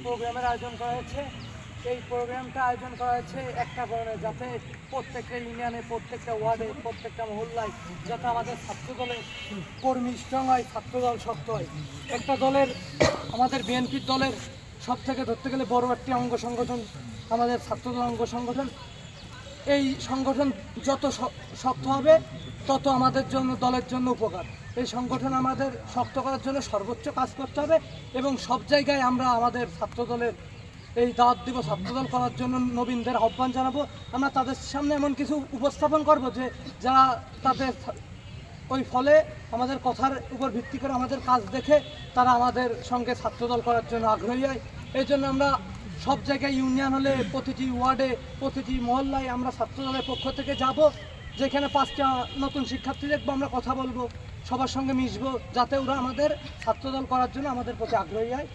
প্রোগ্রামের আয়োজন করা হয়েছে। এই প্রোগ্রামটা আয়োজন করা হয়েছে একটা কারণে, যাতে প্রত্যেকটা ইউনিয়নে, প্রত্যেকটা ওয়ার্ডে, প্রত্যেকটা মহল্লায় যাতে আমাদের ছাত্র দলের কর্মী স্ট্রং হয়, ছাত্রদল শক্ত হয়। একটা দলের, আমাদের বিএনপির দলের সব থেকে ধরতে গেলে বড় একটি অঙ্গ সংগঠন আমাদের ছাত্রদল অঙ্গ সংগঠন। এই সংগঠন যত শক্ত হবে তত আমাদের জন্য, দলের জন্য উপকার। এই সংগঠন আমাদের শক্ত করার জন্য সর্বোচ্চ কাজ করতে হবে এবং সব জায়গায় আমরা আমাদের ছাত্রদলের এই দাওয়াত দিব, ছাত্রদল করার জন্য নবীনদের আহ্বান জানাবো। আমরা তাদের সামনে এমন কিছু উপস্থাপন করব যে যারা তাদের ওই ফলে আমাদের কথার উপর ভিত্তি করে আমাদের কাজ দেখে তারা আমাদের সঙ্গে ছাত্রদল করার জন্য আগ্রহী হয়। এই জন্য আমরা সব জায়গায়, ইউনিয়ন হলে, প্রতিটি ওয়ার্ডে, প্রতিটি মহল্লায় আমরা ছাত্রদলের পক্ষ থেকে যাব। যেখানে 5টা নতুন শিক্ষার্থী দেখবো, আমরা কথা বলবো, সবার সঙ্গে মিশবো, যাতে ওরা আমাদের ছাত্রদল করার জন্য আমাদের প্রতি আগ্রহী হয়।